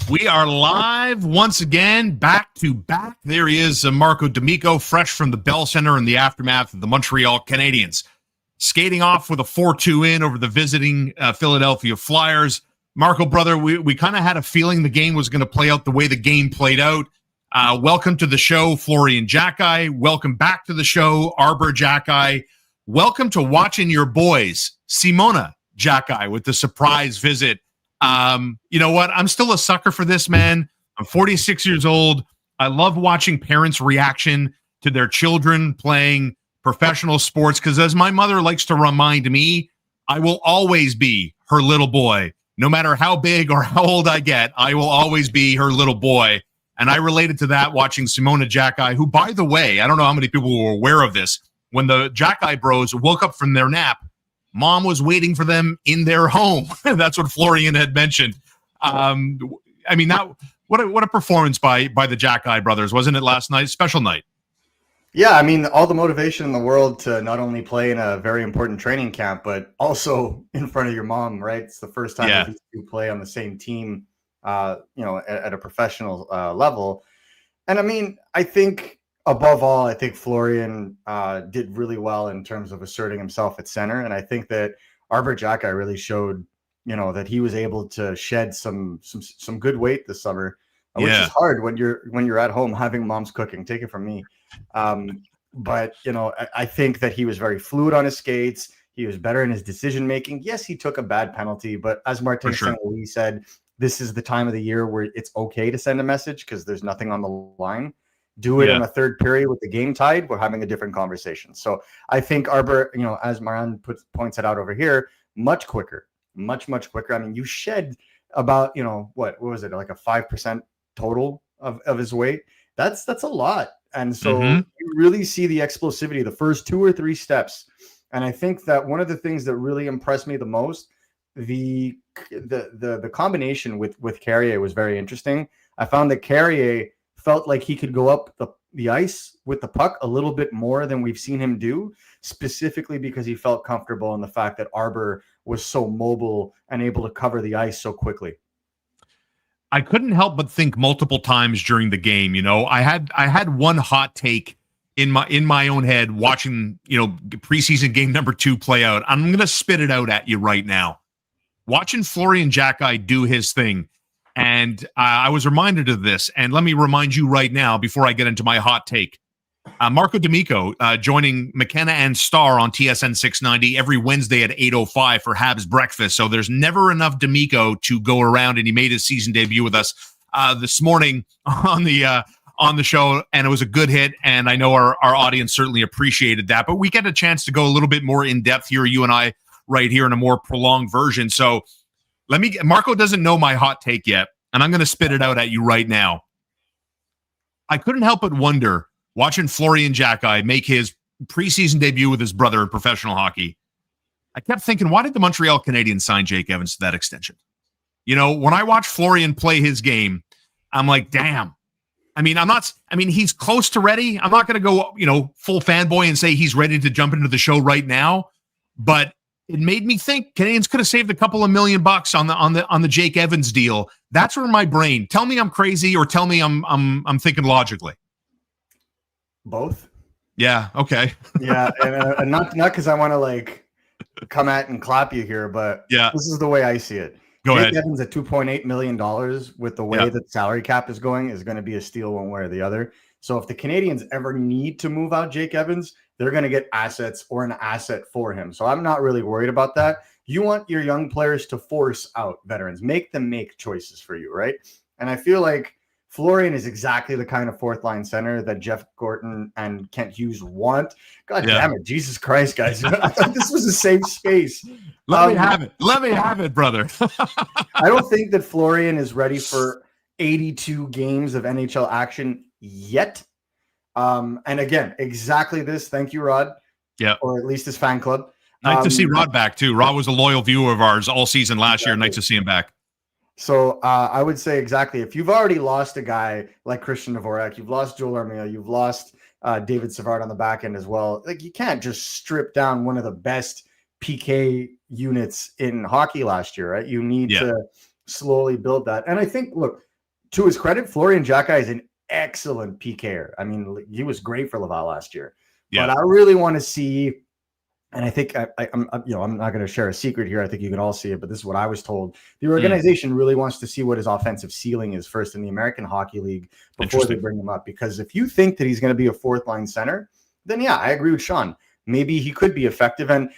We are live once again, back to back. There he is, Marco D'Amico, fresh from the Bell Center in the aftermath of the Montreal Canadiens. Skating off with a 4-2 win over the visiting Philadelphia Flyers. Marco, brother, we kind of had a feeling the game was going to play out the way the game played out. Welcome to the show, Florian Xhekaj. Welcome back to the show, Arbor Xhekaj. Welcome to watching your boys, Simona Xhekaj, with the surprise visit. You know what? I'm still a sucker for this, man. I'm 46 years old. I love watching parents' reaction to their children playing professional sports because, as my mother likes to remind me, I will always be her little boy. No matter how big or how old I get, I will always be her little boy. And I related to that watching Simona Xhekaj, who, by the way, I don't know how many people were aware of this. When the Xhekaj bros woke up from their nap, Mom was waiting for them in their home. That's what Florian had mentioned. I mean, what a performance by the Xhekaj brothers, wasn't it last night? Special night. Yeah, I mean, all the motivation in the world to not only play in a very important training camp, but also in front of your mom, right? It's the first time you play on the same team, at a professional level. And I mean, I think above all, I think Florian did really well in terms of asserting himself at center. And I think that Arbor Xhekaj really showed, that he was able to shed some good weight this summer, which is hard when you're at home having mom's cooking. Take it from me. But I think that he was very fluid on his skates. He was better in his decision making. Yes, he took a bad penalty, but as Martin St-Louis said, this is the time of the year where it's okay to send a message because there's nothing on the line. Do it in a third period with the game tied. We're having a different conversation. So I think Arbor, as Maran points it out over here, much quicker. I mean, you shed about, what was it, like a 5% total of his weight? That's a lot. And so you really see the explosivity, the first 2 or 3 steps. And I think that one of the things that really impressed me the most, the combination with Carrier was very interesting. I found that Carrier felt like he could go up the ice with the puck a little bit more than we've seen him do, specifically because he felt comfortable in the fact that Arbor was so mobile and able to cover the ice so quickly. I couldn't help but think multiple times during the game. I had one hot take in my own head watching, preseason game number 2 play out. I'm going to spit it out at you right now. Watching Florian Xhekaj do his thing. And I was reminded of this, and let me remind you right now before I get into my hot take. Marco D'Amico joining McKenna and Starr on TSN 690 every Wednesday at 8:05 for Habs breakfast. So there's never enough D'Amico to go around, and he made his season debut with us this morning on the show, and it was a good hit, and I know our audience certainly appreciated that. But we get a chance to go a little bit more in depth here, you and I, right here in a more prolonged version. So Marco doesn't know my hot take yet, and I'm going to spit it out at you right now. I couldn't help but wonder, watching Florian Xhekaj make his preseason debut with his brother in professional hockey, I kept thinking, why did the Montreal Canadiens sign Jake Evans to that extension? When I watch Florian play his game, I'm like, damn. I mean, he's close to ready. I'm not going to go, full fanboy and say he's ready to jump into the show right now, but it made me think Canadians could have saved a couple of $1 million on the Jake Evans deal. That's where my brain. Tell me I'm crazy, or tell me I'm thinking logically. Both. Yeah. Okay. Yeah, and not because I want to come at and clap you here, but this is the way I see it. Go Jake ahead. Evans at $2.8 million with the way that salary cap is going to be a steal one way or the other. So if the Canadians ever need to move out Jake Evans, they're going to get assets or an asset for him. So I'm not really worried about that. You want your young players to force out veterans, make them make choices for you, right? And I feel like Florian is exactly the kind of fourth line center that Jeff Gorton and Kent Hughes want. God damn it. Jesus Christ, guys. I thought this was a safe space. Let me have it. Let me have it, brother. I don't think that Florian is ready for 82 games of NHL action yet. And again, exactly this. Thank you, Rod. Yeah. Or at least his fan club. Nice to see Rod back, too. Rod was a loyal viewer of ours all season last year. Nice to see him back. So I would say exactly, if you've already lost a guy like Christian Dvorak, you've lost Joel Armia, you've lost David Savard on the back end as well. Like, you can't just strip down one of the best PK units in hockey last year, right? You need to slowly build that. And I think, look, to his credit, Florian Xhekaj is an excellent PKer. I mean, he was great for Laval last year. But I really want to see, and I think I'm not going to share a secret here. I think you can all see it, but this is what I was told. The organization really wants to see what his offensive ceiling is first in the American Hockey League before they bring him up. Because if you think that he's going to be a fourth line center, then yeah, I agree with Shaun. Maybe he could be effective. And,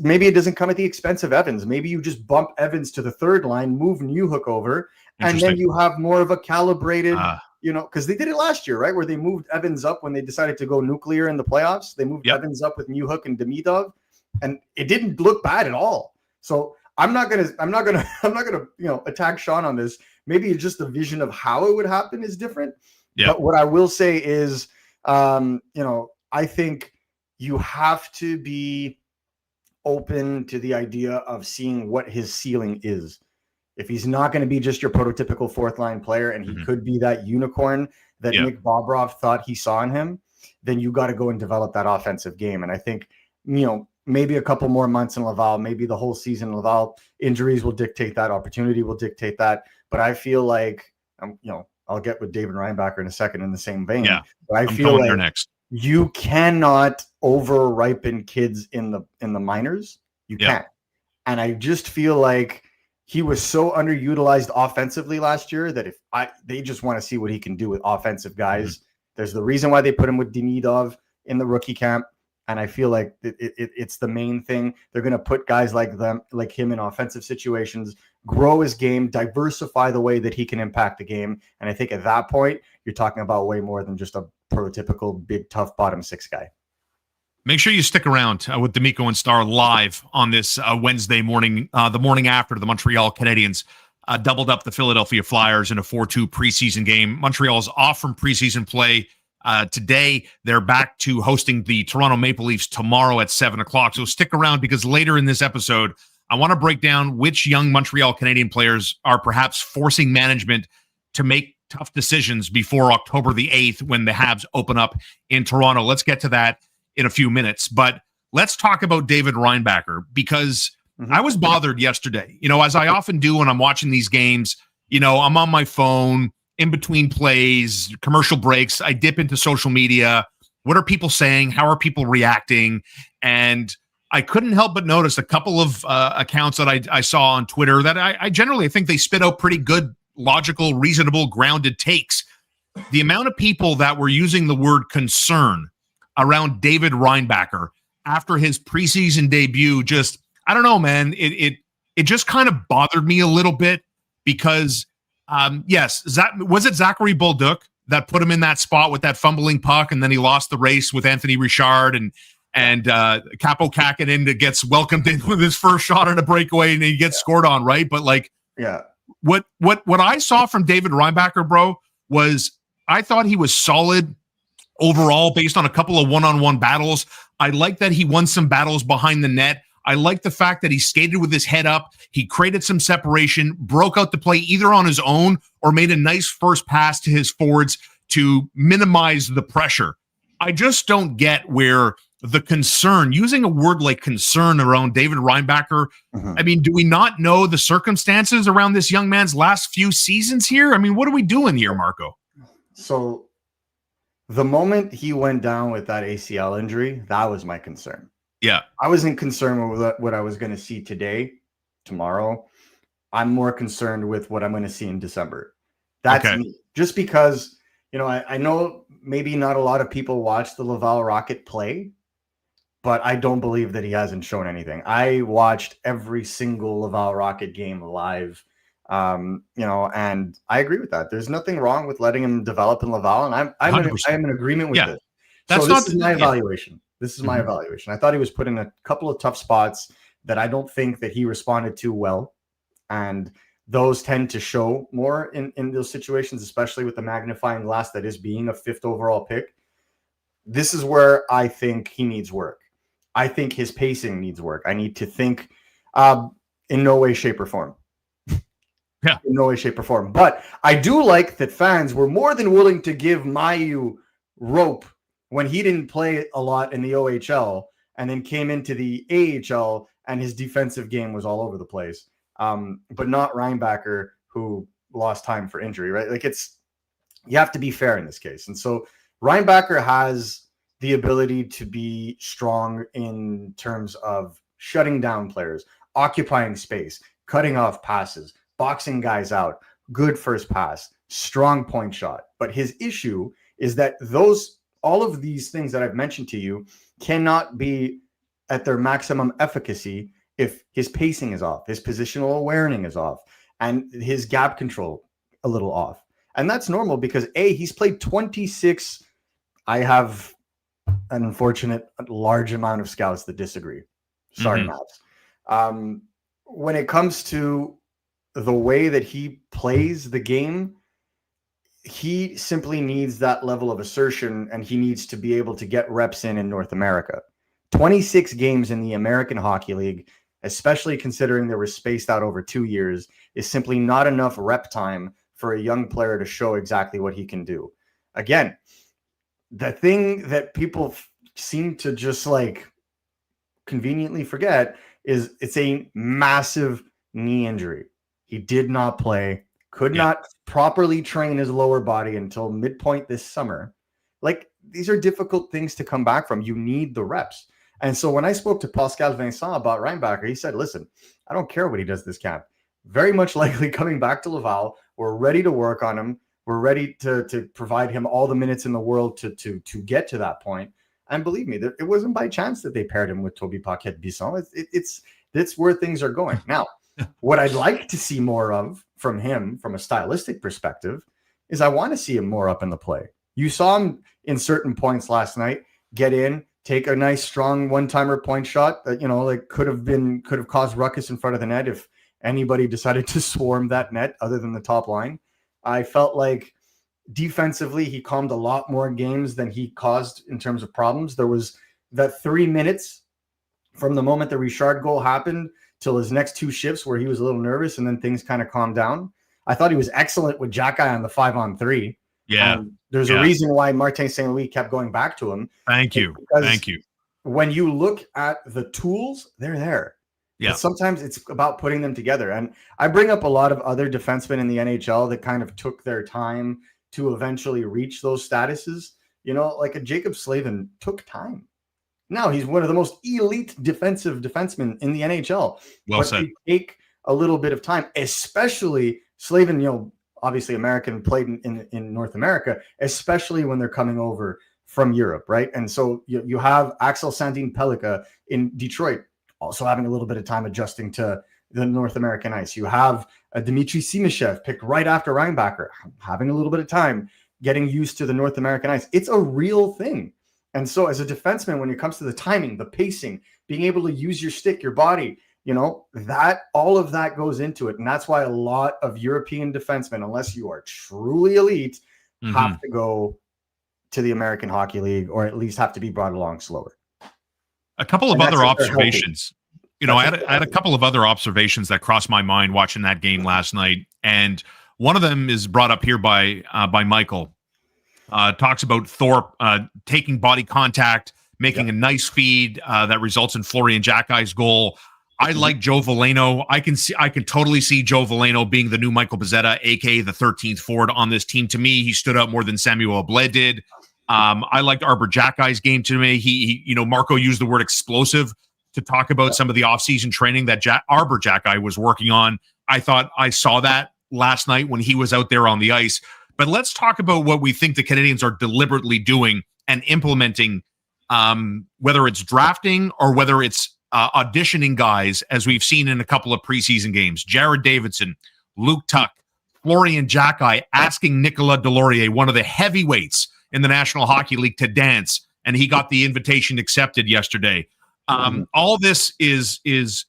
maybe it doesn't come at the expense of Evans. Maybe you just bump Evans to the third line, move Newhook over, and then you have more of a calibrated, because they did it last year, right? Where they moved Evans up when they decided to go nuclear in the playoffs. They moved Evans up with Newhook and Demidov, and it didn't look bad at all. So I'm not gonna attack Shaun on this. Maybe it's just the vision of how it would happen is different. Yeah. But what I will say is, I think you have to be open to the idea of seeing what his ceiling is. If he's not going to be just your prototypical fourth line player, and he could be that unicorn that Nick Bobroff thought he saw in him, then you got to go and develop that offensive game. And I think, maybe a couple more months in Laval, maybe the whole season in Laval, injuries will dictate that, opportunity will dictate that. But I feel like, I'll get with David Reinbacker in a second in the same vein. Yeah, but I feel like next. You cannot over ripen kids in the minors. You can't. And I just feel like he was so underutilized offensively last year that they just want to see what he can do with offensive guys. There's the reason why they put him with Demidov in the rookie camp. And I feel like it's the main thing. They're going to put guys like him in offensive situations, grow his game, diversify the way that he can impact the game. And I think at that point, you're talking about way more than just a prototypical big, tough bottom six guy. Make sure you stick around with D'Amico and Starr live on this Wednesday morning, the morning after the Montreal Canadiens doubled up the Philadelphia Flyers in a 4-2 preseason game. Montreal is off from preseason play today. They're back to hosting the Toronto Maple Leafs tomorrow at 7 o'clock. So stick around, because later in this episode, I want to break down which young Montreal Canadian players are perhaps forcing management to make tough decisions before October the 8th when the Habs open up in Toronto. Let's get to that in a few minutes. But let's talk about David Reinbacker, because I was bothered yesterday. As I often do when I'm watching these games, I'm on my phone in between plays, commercial breaks. I dip into social media. What are people saying? How are people reacting? And I couldn't help but notice a couple of accounts that I saw on Twitter that I generally think they spit out pretty good, logical, reasonable, grounded takes. The amount of people that were using the word concern around David Reinbacker after his preseason debut, just, I don't know, man. It just kind of bothered me a little bit, because yes, was it Zachary Bolduc that put him in that spot with that fumbling puck, and then he lost the race with Anthony Richard, and Capo Kakinen gets welcomed in with his first shot on a breakaway, and he gets scored on, right? But what I saw from David Reinbacker, bro, was I thought he was solid overall based on a couple of one-on-one battles. I like that he won some battles behind the net. I like the fact that he skated with his head up. He created some separation, broke out the play either on his own or made a nice first pass to his forwards to minimize the pressure. I just don't get where the concern, using a word like concern around David Reinbacker, I mean, do we not know the circumstances around this young man's last few seasons here? I mean, what are we doing here, Marco? So the moment he went down with that ACL injury, that was my concern. Yeah. I wasn't concerned with what I was going to see tomorrow. I'm more concerned with what I'm going to see in December. That's me. Just because, I know maybe not a lot of people watch the Laval Rocket play, but I don't believe that he hasn't shown anything. I watched every single Laval Rocket game live, and I agree with that. There's nothing wrong with letting him develop in Laval, and I'm in agreement with this. That's so this is my evaluation. This is my evaluation. I thought he was put in a couple of tough spots that I don't think that he responded to well. And those tend to show more in those situations, especially with the magnifying glass that is being a 5th overall pick. This is where I think he needs work. I think his pacing needs work. I need to think in no way, shape, or form. Yeah. In no way, shape, or form. But I do like that fans were more than willing to give Mayu rope when he didn't play a lot in the OHL and then came into the AHL and his defensive game was all over the place. but not Reinbacker, who lost time for injury, right? Like you have to be fair in this case. And so Reinbacker has the ability to be strong in terms of shutting down players, occupying space, cutting off passes, boxing guys out, good first pass, strong point shot. But his issue is that all of these things that I've mentioned to you cannot be at their maximum efficacy if his pacing is off, his positional awareness is off, and his gap control a little off. And that's normal because he's played 26. I have an unfortunate large amount of scouts that disagree. Sorry, Mavs. When it comes to the way that he plays the game, he simply needs that level of assertion, and he needs to be able to get reps in North America. 26 games in the American Hockey League, especially considering they were spaced out over 2 years, is simply not enough rep time for a young player to show exactly what he can do. Again, the thing that people seem to just like conveniently forget is it's a massive knee injury. He did not play, could not properly train his lower body until midpoint this summer. Like, these are difficult things to come back from. You need the reps. And so when I spoke to Pascal Vincent about Reinbacker, he said, listen, I don't care what he does this camp. Very much likely coming back to Laval. We're ready to work on him. We're ready to provide him all the minutes in the world to get to that point. And believe me, it wasn't by chance that they paired him with Toby Paquette-Bisson. It's where things are going. Now, what I'd like to see more of from him, from a stylistic perspective, is I want to see him more up in the play. You saw him in certain points last night, get in, take a nice, strong one-timer point shot that, could have caused ruckus in front of the net if anybody decided to swarm that net other than the top line. I felt like defensively, he calmed a lot more games than he caused in terms of problems. There was that 3 minutes from the moment the Richard goal happened till his next 2 shifts where he was a little nervous, and then things kind of calmed down. I thought he was excellent with Xhekaj on the 5-on-3. Yeah. There's a reason why Martin St. Louis kept going back to him. Thank you. When you look at the tools, they're there. Yeah. But sometimes it's about putting them together. And I bring up a lot of other defensemen in the NHL that kind of took their time to eventually reach those statuses. Like a Jacob Slavin took time. Now he's one of the most elite defensive defensemen in the NHL. Well said. They take a little bit of time, especially Slavin, obviously American, played in North America, especially when they're coming over from Europe, right? And so you have Axel Sandin-Pellikka in Detroit, also having a little bit of time adjusting to the North American ice. You have Dmitry Simashev picked right after Reinbacker, having a little bit of time getting used to the North American ice. It's a real thing. And so as a defenseman, when it comes to the timing, the pacing, being able to use your stick, your body, that all of that goes into it. And that's why a lot of European defensemen, unless you are truly elite, have to go to the American Hockey League, or at least have to be brought along slower. A couple of other observations. I had a couple of other observations that crossed my mind watching that game last night. And one of them is brought up here by Michael. Talks about Thorpe taking body contact, making a nice feed that results in Florian Xhekaj's goal. I like Joe Veleno. I can totally see Joe Veleno being the new Michael Pezzetta, aka the 13th forward on this team. To me, he stood out more than Samuel Blais did. I liked Arber Xhekaj's game to me. He Marco used the word explosive to talk about some of the offseason training that Arber Xhekaj was working on. I thought I saw that last night when he was out there on the ice. But let's talk about what we think the Canadiens are deliberately doing and implementing, whether it's drafting or whether it's auditioning guys, as we've seen in a couple of preseason games. Jared Davidson, Luke Tuck, Florian Xhekaj asking Nicolas Deslauriers, one of the heavyweights in the National Hockey League, to dance, and he got the invitation accepted yesterday. All this is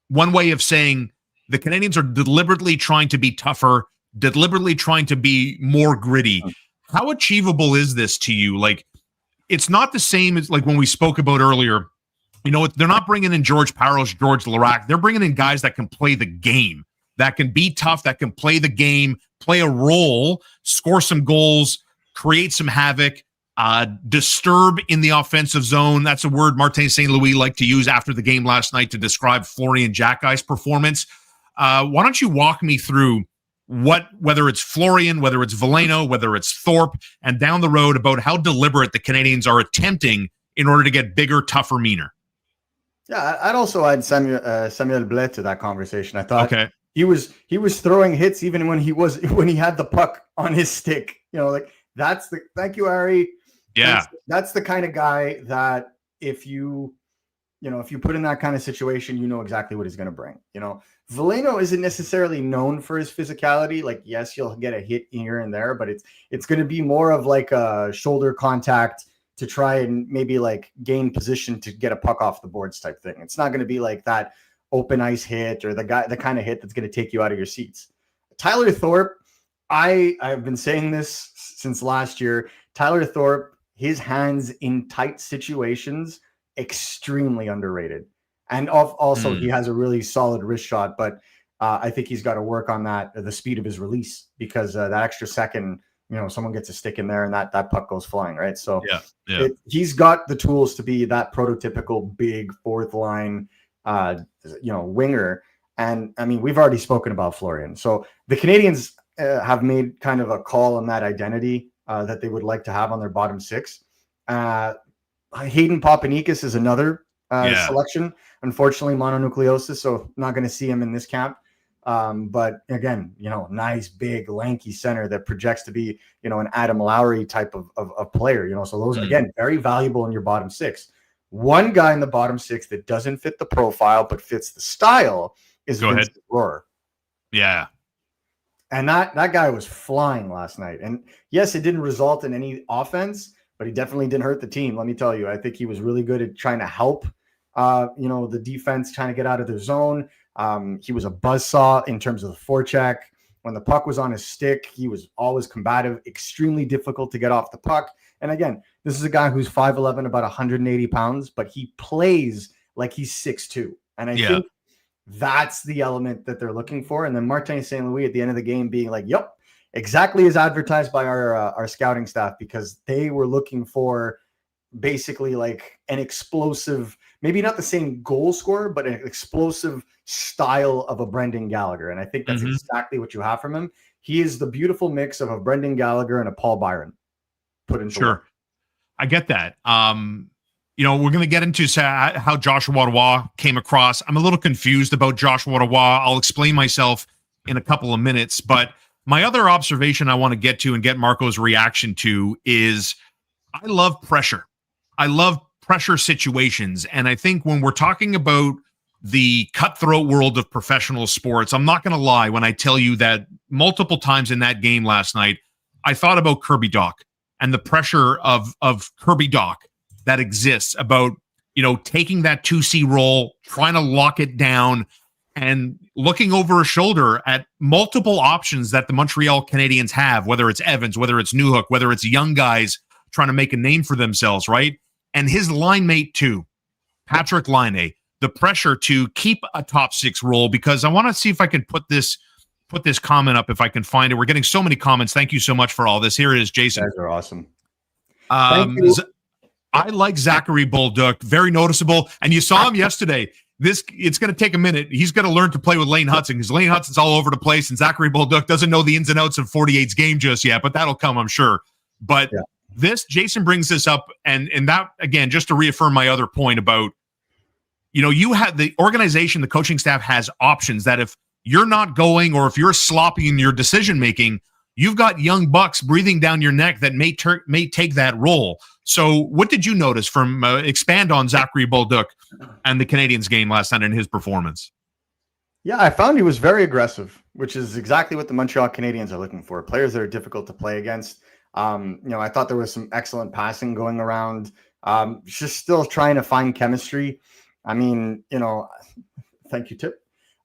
one way of saying the Canadiens are deliberately trying to be tougher, deliberately trying to be more gritty. How achievable is this to you? Like, it's not the same as like when we spoke about earlier. They're not bringing in George Parros, George Larac. They're bringing in guys that can play the game, that can be tough, that can play the game, play a role, score some goals, create some havoc, disturb in the offensive zone. That's a word Martin St. Louis liked to use after the game last night to describe Florian Xhekaj's performance. Why don't you walk me through whether it's Florian, whether it's Veleno, whether it's Thorpe, and down the road about how deliberate the Canadiens are attempting in order to get bigger, tougher, meaner. Yeah, I'd also add Samuel Blais to that conversation. I thought okay. he was throwing hits even when he had the puck on his stick. Like thank you, Ari. Yeah, that's the kind of guy that if you put in that kind of situation, you know exactly what he's going to bring. Veleno isn't necessarily known for his physicality. Like, yes, you'll get a hit here and there, but it's going to be more of like a shoulder contact to try and maybe like gain position to get a puck off the boards type thing. It's not going to be like that open ice hit or the kind of hit that's going to take you out of your seats. Tyler Thorpe, I've been saying this since last year. Tyler Thorpe, his hands in tight situations, extremely underrated. And also he has a really solid wrist shot, but I think he's got to work on the speed of his release, because that extra second, someone gets a stick in there and that puck goes flying, right? So he's got the tools to be that prototypical big fourth line, winger. And I mean, we've already spoken about Florian. So the Canadiens have made kind of a call on that identity that they would like to have on their bottom six. Hayden Papanikis is another selection. Unfortunately, mononucleosis, so not going to see him in this camp. But again, nice, big, lanky center that projects to be, an Adam Lowry type of player. So those, again, very valuable in your bottom six. One guy in the bottom six that doesn't fit the profile but fits the style is Vincent Rohrer. Yeah. And that guy was flying last night. And yes, it didn't result in any offense, but he definitely didn't hurt the team. Let me tell you, I think he was really good at trying to help, the defense trying to get out of their zone. He was a buzzsaw in terms of the forecheck. When the puck was on his stick, he was always combative, extremely difficult to get off the puck. And again, this is a guy who's 5'11", about 180 pounds, but he plays like he's 6'2". And I think that's the element that they're looking for. And then Martin St. Louis at the end of the game being like, yep, exactly as advertised by our scouting staff, because they were looking for basically like an explosive, maybe not the same goal scorer, but an explosive style of a Brendan Gallagher. And I think that's exactly what you have from him. He is the beautiful mix of a Brendan Gallagher and a Paul Byron put into work. I get that. We're going to get into how Joshua Roy came across. I'm a little confused about Joshua Roy. I'll explain myself in a couple of minutes, but my other observation I want to get to and get Marco's reaction to is I love pressure. I love pressure situations. And I think when we're talking about the cutthroat world of professional sports, I'm not going to lie when I tell you that multiple times in that game last night, I thought about Kirby Dach and the pressure of Kirby Dach that exists about, taking that 2C role, trying to lock it down, and looking over his shoulder at multiple options that the Montreal Canadiens have, whether it's Evans, whether it's Newhook, whether it's young guys trying to make a name for themselves, right? And his line mate too, Patrick Laine, the pressure to keep a top six role, because I want to see if I can put this comment up if I can find it. We're getting so many comments. Thank you so much for all this. Here it is, Jason. You guys are awesome. I like Zachary Bolduc, very noticeable. And you saw him yesterday. It's going to take a minute. He's going to learn to play with Lane Hudson, because Lane Hudson's all over the place, and Zachary Bolduc doesn't know the ins and outs of 48's game just yet, but that'll come, I'm sure. But Jason brings this up, and that, again, just to reaffirm my other point about, you have the organization, the coaching staff has options that if you're not going, or if you're sloppy in your decision-making, you've got young bucks breathing down your neck that may take that role. So what did you notice from expand on Zachary Bolduc and the Canadiens game last night and his performance? Yeah, I found he was very aggressive, which is exactly what the Montreal Canadiens are looking for. Players that are difficult to play against. I thought there was some excellent passing going around. Just still trying to find chemistry. I mean, thank you, Tip.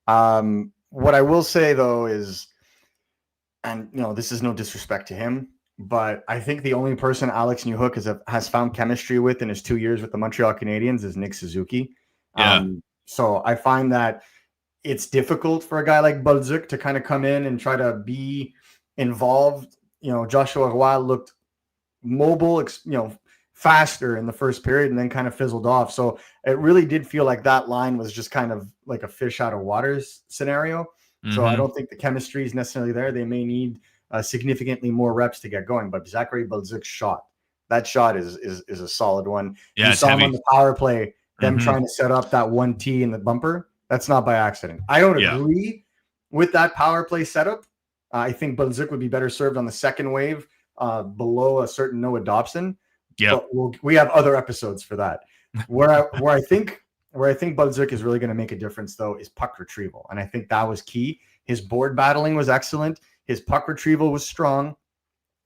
What I will say, though, is, and this is no disrespect to him, but I think the only person Alex Newhook has found chemistry with in his 2 years with the Montreal Canadiens is Nick Suzuki. So I find that it's difficult for a guy like Bolduc to kind of come in and try to be involved. Joshua Roy looked mobile, faster in the first period and then kind of fizzled off. So it really did feel like that line was just kind of like a fish out of water scenario. So I don't think the chemistry is necessarily there. They may need significantly more reps to get going. But Zachary Balzuk's shot, that shot is a solid one. Yeah, you saw heavy. him on the power play, them trying to set up that 1T in the bumper. That's not by accident. I don't agree with that power play setup. I think Balzuk would be better served on the second wave below a certain Noah Dobson. Yeah, we have other episodes for that. Where I think Balzuk is really going to make a difference, though, is puck retrieval. And I think that was key. His board battling was excellent. His puck retrieval was strong.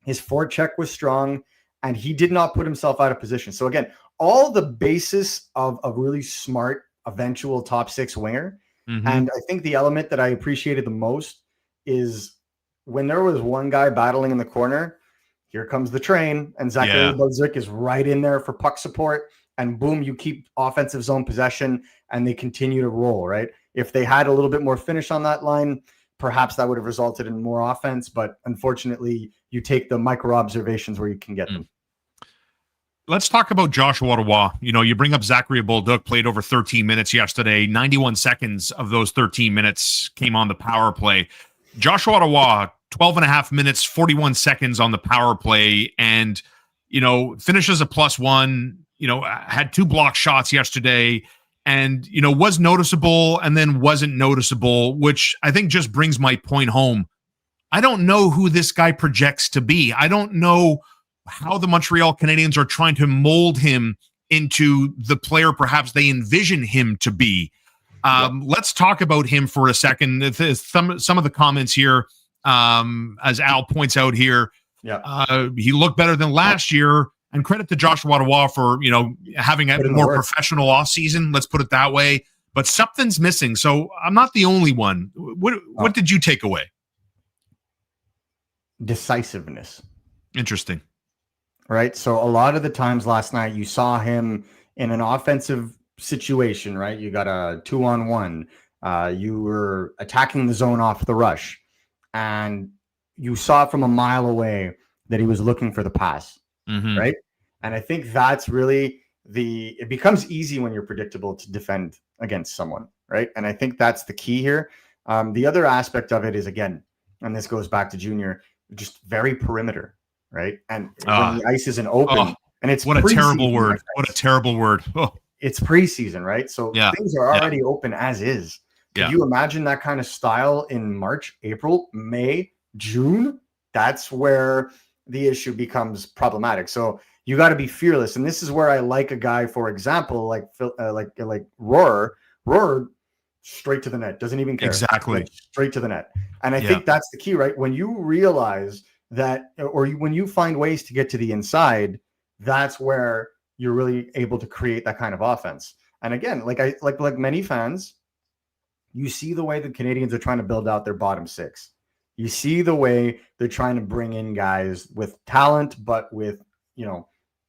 His forecheck was strong. And he did not put himself out of position. So, again, all the basis of a really smart eventual top six winger. And I think the element that I appreciated the most is when there was one guy battling in the corner, here comes the train, and Zachary Balzuk is right in there for puck support. And boom, you keep offensive zone possession and they continue to roll, right? If they had a little bit more finish on that line, perhaps that would have resulted in more offense. But unfortunately, you take the micro observations where you can get them. Let's talk about Joshua Ottawa. You bring up Zachary Balzuk, played over 13 minutes yesterday. 91 seconds of those 13 minutes came on the power play. Joshua Ottawa, 12 and a half minutes, 41 seconds on the power play, and, finishes a +1, had 2 block shots yesterday, and, was noticeable and then wasn't noticeable, which I think just brings my point home. I don't know who this guy projects to be. I don't know how the Montreal Canadiens are trying to mold him into the player perhaps they envision him to be. Let's talk about him for a second. Some of the comments here, as Al points out here, he looked better than last year. And credit to Joshua Ottawa for having a more professional offseason. Let's put it that way. But something's missing. So I'm not the only one. What did you take away? Decisiveness. Interesting. Right. So a lot of the times last night you saw him in an offensive situation, right? You got a 2-on-1. You were attacking the zone off the rush, and you saw from a mile away that he was looking for the pass, right? And I think that's really it becomes easy when you're predictable to defend against someone, right? And I think that's the key here. The other aspect of it is, again, and this goes back to Junior, just very perimeter, right? And when the ice isn't open, and it's what a terrible word. What a terrible word. It's preseason, right? So things are already open as is. Can you imagine that kind of style in March, April, May, June? That's where the issue becomes problematic. So you got to be fearless, and this is where I like a guy, for example, like Rohrer. Rohrer, straight to the net, doesn't even care. Exactly, straight to the net. And I think that's the key, right? When you realize that, or when you find ways to get to the inside, that's where you're really able to create that kind of offense. And again, like many fans, you see the way the Canadiens are trying to build out their bottom six. You see the way they're trying to bring in guys with talent, but with,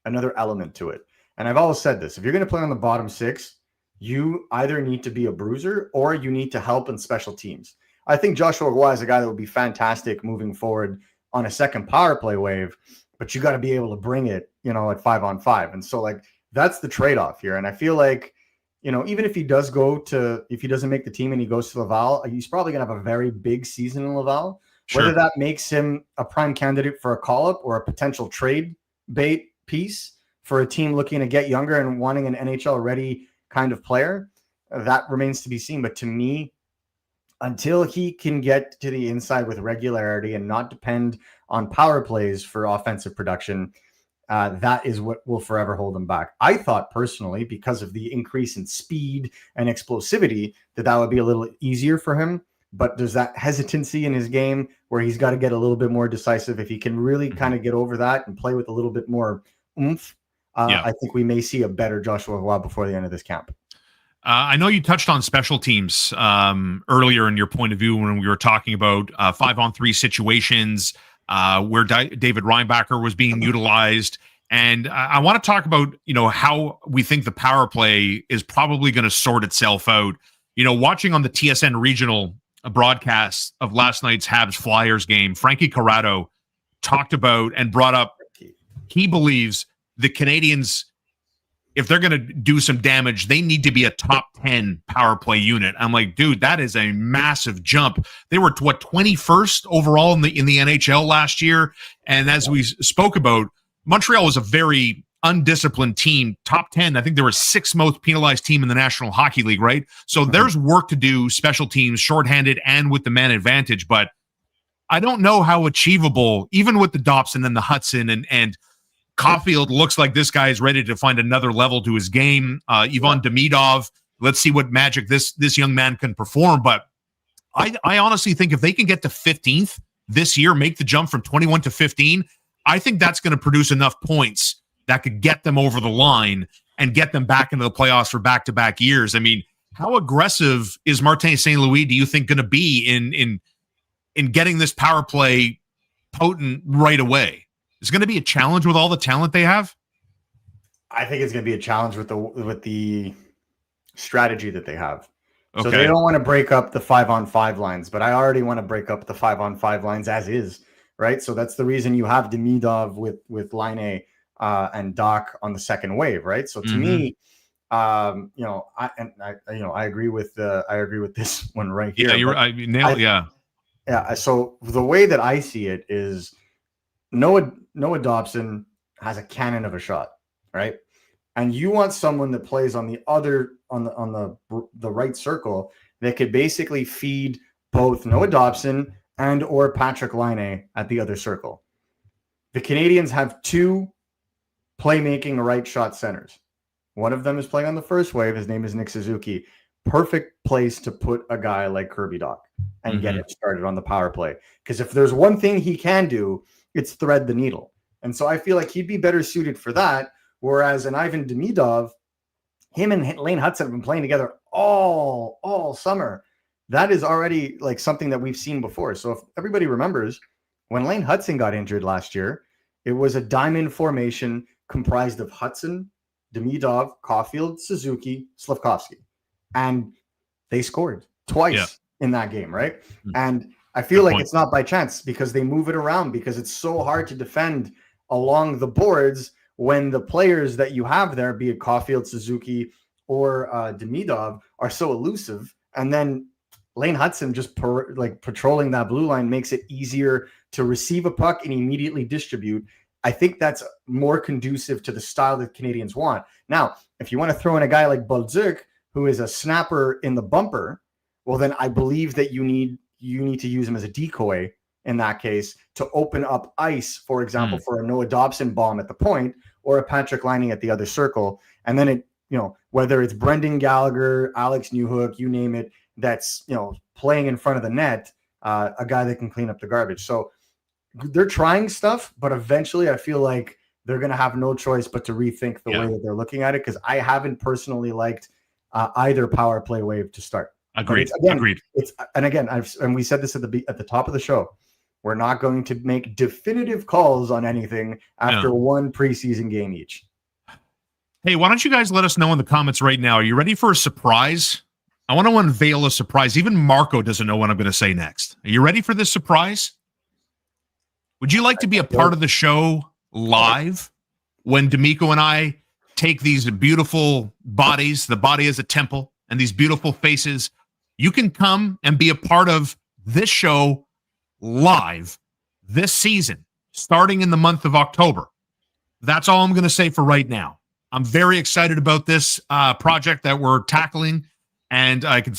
another element to it. And I've always said this, if you're going to play on the bottom six, you either need to be a bruiser or you need to help in special teams. I think Joshua Roy is a guy that would be fantastic moving forward on a second power play wave, but you got to be able to bring it, at 5-on-5. And so that's the trade-off here. And I feel like, even if he doesn't make the team and he goes to Laval, he's probably going to have a very big season in Laval. Sure. Whether that makes him a prime candidate for a call-up or a potential trade bait piece for a team looking to get younger and wanting an NHL-ready kind of player, that remains to be seen. But to me, until he can get to the inside with regularity and not depend on power plays for offensive production, that is what will forever hold him back. I thought personally, because of the increase in speed and explosivity, that would be a little easier for him. But there's that hesitancy in his game where he's got to get a little bit more decisive. If he can really kind of get over that and play with a little bit more oomph, I think we may see a better Joshua Roy before the end of this camp. I know you touched on special teams earlier in your point of view when we were talking about 5-on-3 situations where David Reinbacker was being utilized. And I want to talk about, how we think the power play is probably going to sort itself out. Watching on the TSN regional broadcast of last night's Habs Flyers game, Frankie Corrado talked about and brought up he believes the Canadiens if they're going to do some damage, they need to be a top 10 power play unit. I'm like, dude, that is a massive jump. They were 21st overall in the NHL last year. And as we spoke about, Montreal was a very undisciplined team, top 10. I think they were 6th most penalized team in the National Hockey League, right? So there's work to do, special teams, shorthanded, and with the man advantage. But I don't know how achievable, even with the Dobson and the Hudson and Caulfield looks like this guy is ready to find another level to his game. Ivan Demidov, let's see what magic this young man can perform. But I honestly think if they can get to 15th this year, make the jump from 21 to 15, I think that's going to produce enough points that could get them over the line and get them back into the playoffs for back-to-back years. I mean, how aggressive is Martin St. Louis, do you think, going to be in getting this power play potent right away? Is it going to be a challenge with all the talent they have? I think it's going to be a challenge with the strategy that they have. Okay. So they don't want to break up the 5-on-5 lines, but I already want to break up the 5-on-5 lines as is, right? So that's the reason you have Demidov with Laine and Doc on the second wave, right? So to me, I agree with this one right here. Yeah, Yeah. So the way that I see it is Noah Dobson has a cannon of a shot, right? And you want someone that plays on the right circle that could basically feed both Noah Dobson and or Patrick Laine at the other circle. The Canadiens have 2 playmaking right shot centers. One of them is playing on the first wave. His name is Nick Suzuki. Perfect place to put a guy like Kirby Dach and get it started on the power play. Because if there's one thing he can do, it's thread the needle. And so I feel like he'd be better suited for that. Whereas an Ivan Demidov, him and Lane Hudson have been playing together all summer. That is already like something that we've seen before. So if everybody remembers, when Lane Hudson got injured last year, it was a diamond formation comprised of Hudson, Demidov, Caulfield, Suzuki, Slafkovsky. And they scored twice in that game, right? And I feel like it's not by chance because they move it around because it's so hard to defend along the boards when the players that you have there, be it Caulfield, Suzuki, or Demidov, are so elusive. And then Lane Hudson just patrolling that blue line makes it easier to receive a puck and immediately distribute. I think that's more conducive to the style that Canadians want. Now, if you want to throw in a guy like Bolduc, who is a snapper in the bumper, well, then I believe that you need to use him as a decoy in that case to open up ice, for example, for a Noah Dobson bomb at the point or a Patrick Laine at the other circle. And then whether it's Brendan Gallagher, Alex Newhook, you name it, that's, playing in front of the net, a guy that can clean up the garbage. So they're trying stuff, but eventually I feel like they're going to have no choice but to rethink the way that they're looking at it. Cause I haven't personally liked either power play wave to start. Agreed. Agreed. And we said this at the top of the show. We're not going to make definitive calls on anything after one preseason game each. Hey, why don't you guys let us know in the comments right now? Are you ready for a surprise? I want to unveil a surprise. Even Marco doesn't know what I'm going to say next. Are you ready for this surprise? Would you like to be a part of the show live when D'Amico and I take these beautiful bodies, the body is a temple, and these beautiful faces? You can come and be a part of this show live this season, starting in the month of October. That's all I'm going to say for right now. I'm very excited about this project that we're tackling, and I could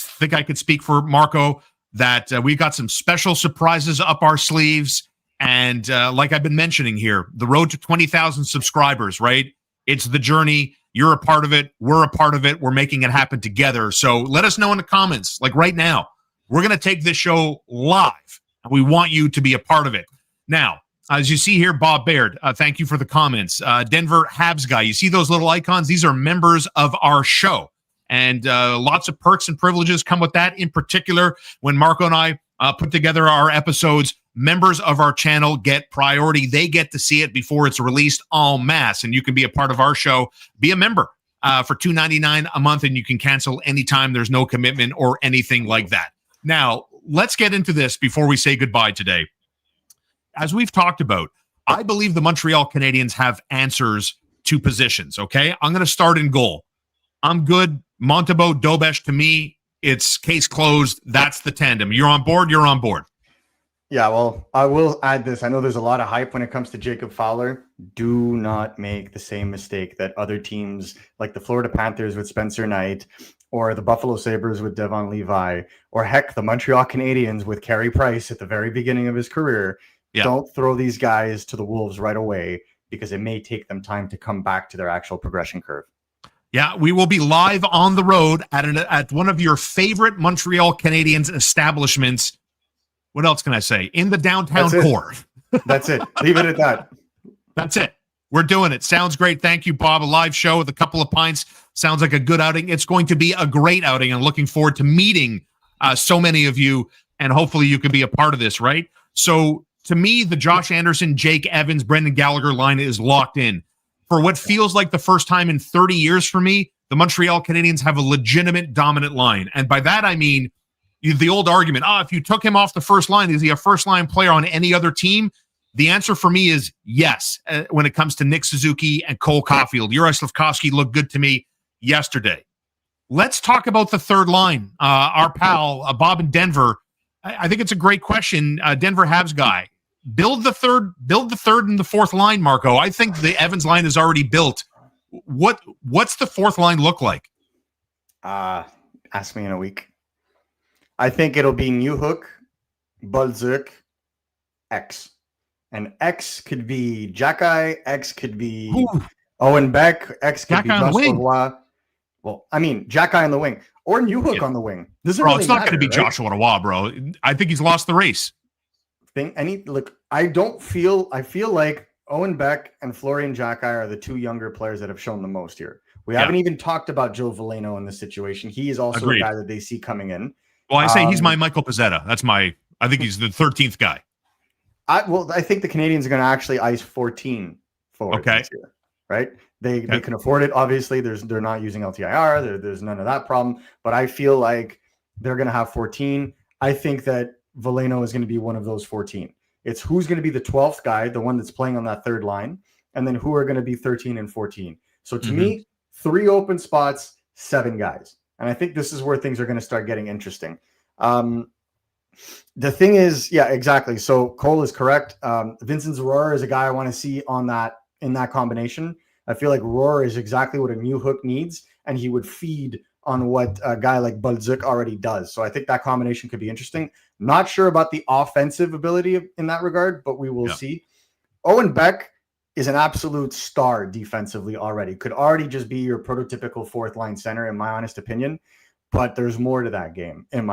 speak for Marco that we got some special surprises up our sleeves. And like I've been mentioning here, the road to 20,000 subscribers, right? It's the journey. You're a part of it. We're a part of it. We're making it happen together. So let us know in the comments, like right now. We're going to take this show live, and we want you to be a part of it. Now, as you see here, Bob Baird, thank you for the comments. Denver Habs guy, you see those little icons? These are members of our show. And lots of perks and privileges come with that. In particular, when Marco and I put together our episodes, members of our channel get priority. They get to see it before it's released en masse. And you can be a part of our show. Be a member for $2.99 a month, and you can cancel anytime. There's no commitment or anything like that. Now, let's get into this before we say goodbye today. As we've talked about, I believe the Montreal Canadiens have answers to positions, okay? I'm going to start in goal. I'm good. Montebo, Dobesh, to me, it's case closed. That's the tandem. You're on board? You're on board. Yeah, well, I will add this. I know there's a lot of hype when it comes to Jacob Fowler. Do not make the same mistake that other teams like the Florida Panthers with Spencer Knight, or the Buffalo Sabres with Devon Levi, or heck, the Montreal Canadiens with Carey Price at the very beginning of his career. Yeah. Don't throw these guys to the wolves right away, because it may take them time to come back to their actual progression curve. Yeah, we will be live on the road at one of your favorite Montreal Canadiens establishments. What else can I say? In the downtown core. That's it. Leave it at that. That's it. We're doing it. Sounds great. Thank you, Bob. A live show with a couple of pints. Sounds like a good outing. It's going to be a great outing. I'm looking forward to meeting so many of you, and hopefully you can be a part of this, right? So to me, the Josh Anderson, Jake Evans, Brendan Gallagher line is locked in. For what feels like the first time in 30 years for me, the Montreal Canadiens have a legitimate dominant line. And by that, I mean, the old argument, if you took him off the first line, is he a first-line player on any other team? The answer for me is yes, when it comes to Nick Suzuki and Cole Caulfield. Juraj Slafkovsky looked good to me yesterday. Let's talk about the third line. Our pal, Bob in Denver, I think it's a great question. Denver Habs guy. Build the third and the fourth line, Marco. I think the Evans line is already built. What's the fourth line look like? Ask me in a week. I think it'll be Newhook, Balzuk, X. And X could be Xhekaj, X could be Owen Beck, X could be Joshua Roy. Well, I mean, Xhekaj on the wing or Newhook on the wing. It's not going to be Joshua Roy, bro. I think he's lost the race. I feel like Owen Beck and Florian Xhekaj are the two younger players that have shown the most here. We haven't even talked about Joe Veleno in this situation. He is also a guy that they see coming in. Well, I say he's my Michael Pezzetta. I think he's the 13th guy. I think the Canadiens are going to actually ice 14 forward this year, right? They can afford it. Obviously, they're not using LTIR. There's none of that problem. But I feel like they're going to have 14. I think that Veleno is going to be one of those 14. It's who's going to be the 12th guy, the one that's playing on that third line, and then who are going to be 13 and 14. So to me, 3 open spots, 7 guys. And I think this is where things are going to start getting interesting. The thing is, yeah, exactly. So Cole is correct. Vincent Rohrer is a guy I want to see in that combination. I feel like Rohrer is exactly what a Newhook needs, and he would feed on what a guy like Balzuk already does. So I think that combination could be interesting. Not sure about the offensive ability in that regard, but we will see. Owen Beck is an absolute star defensively already. Could already just be your prototypical fourth line center, in my honest opinion. But there's more to that game, in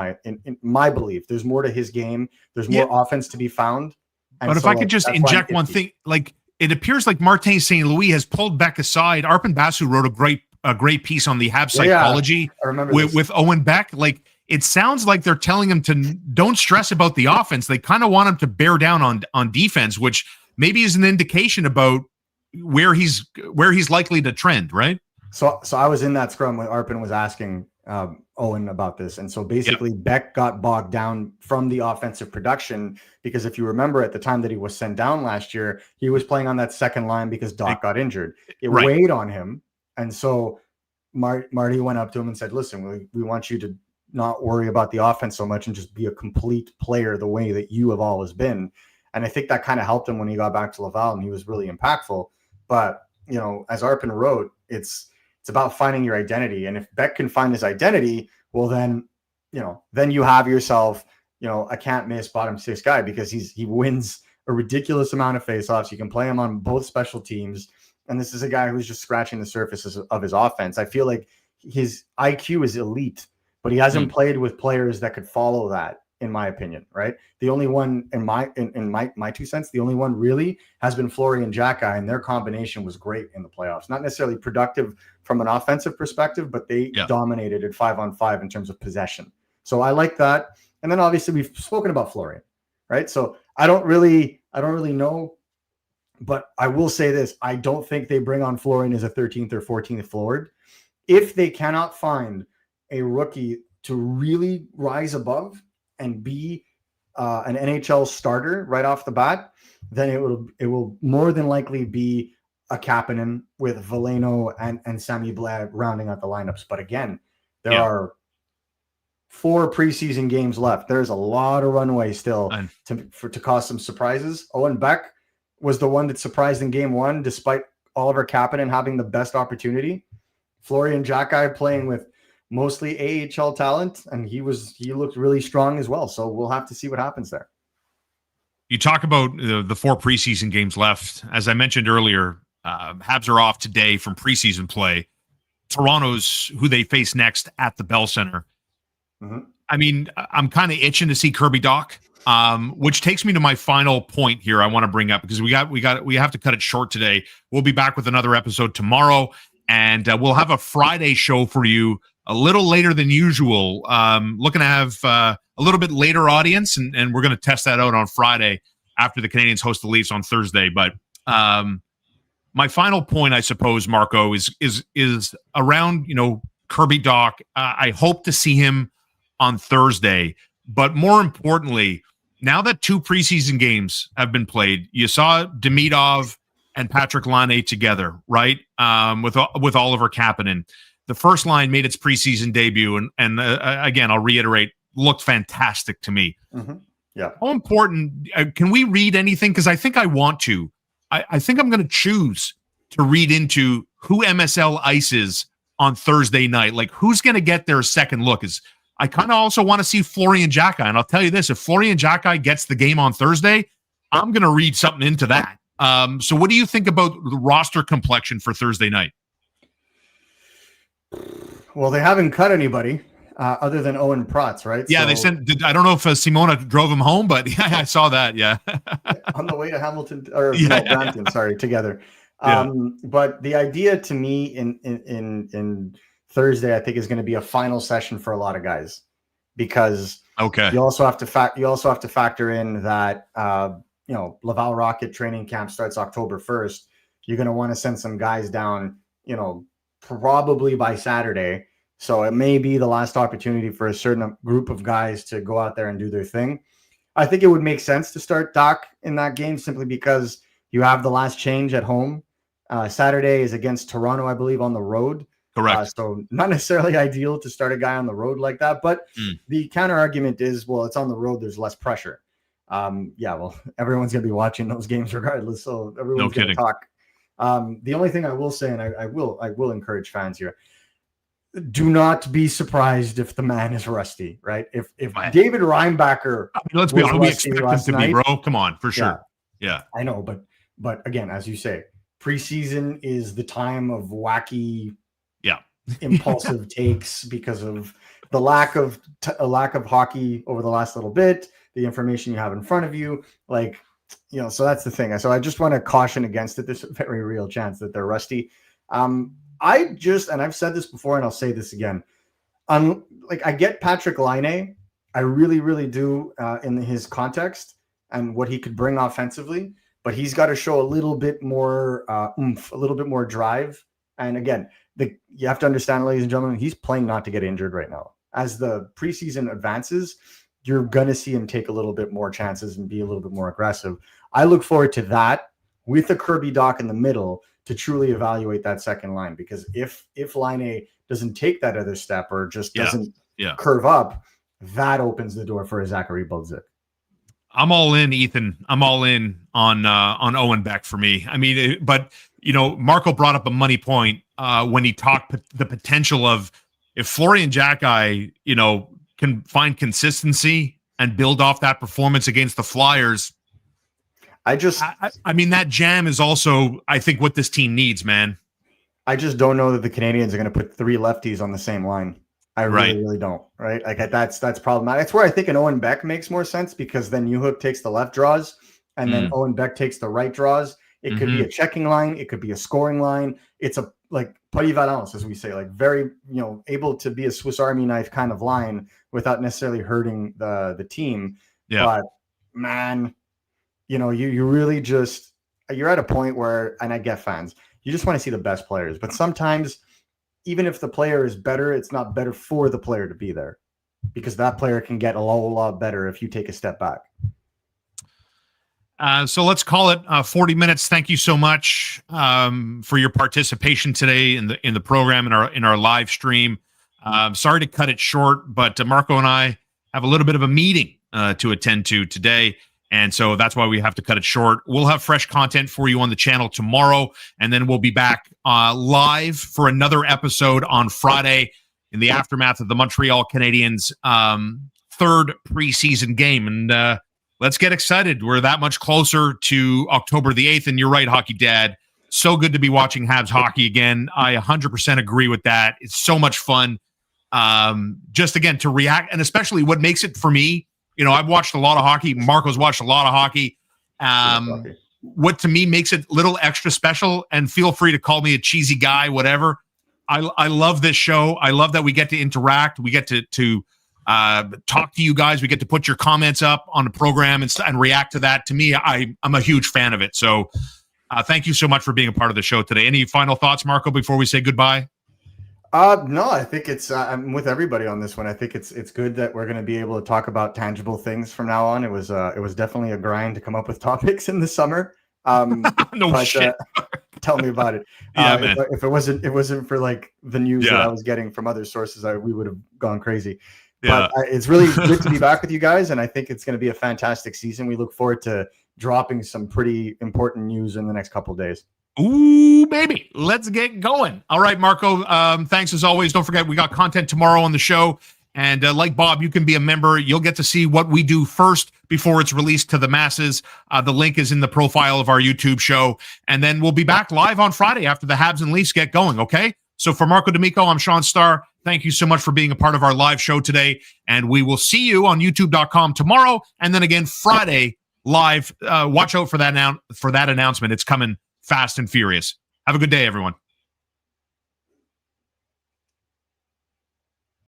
my belief. There's more to his game. There's more offense to be found. But if I could just inject one thing, like it appears like Martin St. Louis has pulled Beck aside. Arpon Basu wrote a great piece on the Habs psychology with Owen Beck. Like it sounds like they're telling him to don't stress about the offense. They kind of want him to bear down on defense, which maybe is an indication about where he's likely to trend, right? So I was in that scrum when Arpon was asking Owen about this. And so basically Beck got bogged down from the offensive production because if you remember at the time that he was sent down last year, he was playing on that second line because Doc got injured. It weighed on him. And so Marty went up to him and said, listen, we want you to not worry about the offense so much and just be a complete player the way that you have always been. And I think that kind of helped him when he got back to Laval and he was really impactful. But, you know, as Arpon wrote, it's about finding your identity. And if Beck can find his identity, well, then you have yourself, a can't miss bottom 6 guy because he wins a ridiculous amount of faceoffs. You can play him on both special teams. And this is a guy who's just scratching the surface of his offense. I feel like his IQ is elite, but he hasn't played with players that could follow that, in my opinion, right? The only one in my 2 cents, the only one really has been Florian Xhekaj, and their combination was great in the playoffs. Not necessarily productive from an offensive perspective, but they dominated at 5-on-5 in terms of possession. So I like that. And then obviously we've spoken about Florian, right? So I don't really know, but I will say this. I don't think they bring on Florian as a 13th or 14th forward. If they cannot find a rookie to really rise above and be an NHL starter right off the bat, then it will more than likely be a Kapanen with Veleno and Sami Bled rounding out the lineups. But again, there are 4 preseason games left. There's a lot of runway still to cause some surprises. Owen Beck was the one that surprised in game 1, despite Oliver Kapanen having the best opportunity. Florian Xhekaj playing with mostly AHL talent, and he looked really strong as well. So we'll have to see what happens there. You talk about the 4 preseason games left. As I mentioned earlier, Habs are off today from preseason play. Toronto's who they face next at the Bell Center. Mm-hmm. I mean, I'm kind of itching to see Kirby Dach, which takes me to my final point here I want to bring up, because we have to cut it short today. We'll be back with another episode tomorrow, and we'll have a Friday show for you a little later than usual. Looking to have a little bit later audience, and we're going to test that out on Friday after the Canadiens host the Leafs on Thursday. But my final point, I suppose, Marco, is around Kirby Dach. I hope to see him on Thursday, but more importantly, now that 2 preseason games have been played, you saw Demidov and Patrick Laine together, right? With Oliver Kapanen. The first line made its preseason debut, and again, I'll reiterate, looked fantastic to me. Mm-hmm. Yeah. How important? Can we read anything? Because I think I want to. I think I'm going to choose to read into who MSL ices on Thursday night. Like, who's going to get their second look? I kind of also want to see Florian Xhekaj. And I'll tell you this, if Florian Xhekaj gets the game on Thursday, I'm going to read something into that. So what do you think about the roster complexion for Thursday night? Well, they haven't cut anybody other than Owen Protz, right? Yeah, they sent. I don't know if Simona drove him home, but yeah, I saw that. Yeah, on the way to Hamilton or Brampton, sorry, together. Yeah. But the idea to me in Thursday, I think, is going to be a final session for a lot of guys, because you also have to factor in that Laval Rocket training camp starts October 1st. You're going to want to send some guys down, probably by Saturday. So it may be the last opportunity for a certain group of guys to go out there and do their thing. I think it would make sense to start Dach in that game, simply because you have the last change at home. Saturday is against Toronto, I believe, on the road. Correct. So not necessarily ideal to start a guy on the road like that. But the counter argument is, well, it's on the road. There's less pressure. Well, everyone's going to be watching those games regardless. So everyone's going to talk. The only thing I will say, and I will encourage fans here, do not be surprised if the man is rusty, right? If David Reinbacker, let's be honest, we expect him to be, bro. Come on, for sure. Yeah. I know, but again, as you say, preseason is the time of wacky, impulsive takes because of the lack of hockey over the last little bit, the information you have in front of you, so that's the thing. So I just want to caution against it. There's a very real chance that they're rusty. And I've said this before, and I'll say this again. I get Patrick Laine. I really, really do in his context and what he could bring offensively, but he's got to show a little bit more oomph, a little bit more drive. And again, you have to understand, ladies and gentlemen, he's playing not to get injured right now. As the preseason advances, you're going to see him take a little bit more chances and be a little bit more aggressive. I look forward to that with a Kirby Dach in the middle to truly evaluate that second line, because if Laine doesn't take that other step or just doesn't curve up, that opens the door for a Zachary Bolduc. I'm all in, Ethan. I'm all in on Owen Beck for me. I mean, but Marco brought up a money point when he talked the potential of, if Florian Xhekaj, can find consistency and build off that performance against the Flyers. I mean, that jam is also, I think, what this team needs, man. I just don't know that the Canadiens are going to put 3 lefties on the same line. I really don't. Right? That's problematic. That's where I think an Owen Beck makes more sense, because then Newhook takes the left draws, and then Owen Beck takes the right draws. It could be a checking line. It could be a scoring line. It's a polyvalence, as we say, very able to be a Swiss Army knife kind of line without necessarily hurting the team. Yeah. But man, you really just, you're at a point where, and I get fans, you just want to see the best players. But sometimes, even if the player is better, it's not better for the player to be there, because that player can get a whole lot better if you take a step back. So let's call it 40 minutes. Thank you so much for your participation today in the program, in our live stream. Sorry to cut it short, but Marco and I have a little bit of a meeting to attend to today, and so that's why we have to cut it short. We'll have fresh content for you on the channel tomorrow, and then we'll be back live for another episode on Friday in the aftermath of the Montreal Canadiens' third preseason game. And let's get excited. We're that much closer to October the 8th. And you're right, Hockey Dad. So good to be watching Habs hockey again. I 100% agree with that. It's so much fun. Just again, to react. And especially what makes it for me, I've watched a lot of hockey. Marco's watched a lot of hockey. What to me makes it a little extra special, and feel free to call me a cheesy guy, whatever. I love this show. I love that we get to interact. We get to talk to you guys. We get to put your comments up on the program and react to that. To me, I'm a huge fan of it. So thank you so much for being a part of the show today. Any final thoughts, Marco, before we say goodbye? No, I think I'm with everybody on this one. I think it's good that we're going to be able to talk about tangible things from now on. It was definitely a grind to come up with topics in the summer. Shit. Tell me about it. Yeah, man. If it wasn't for like the news that I was getting from other sources, we would have gone crazy. Yeah. But it's really good to be back with you guys, and I think it's going to be a fantastic season. We look forward to dropping some pretty important news in the next couple of days. Ooh, baby. Let's get going. All right, Marco. Thanks as always. Don't forget, we got content tomorrow on the show. And like Bob, you can be a member. You'll get to see what we do first before it's released to the masses. The link is in the profile of our YouTube show. And then we'll be back live on Friday after the Habs and Leafs get going, okay? So for Marco D'Amico, I'm Shaun Starr. Thank you so much for being a part of our live show today. And we will see you on youtube.com tomorrow. And then again, Friday live. Watch out for that announcement. It's coming fast and furious. Have a good day, everyone.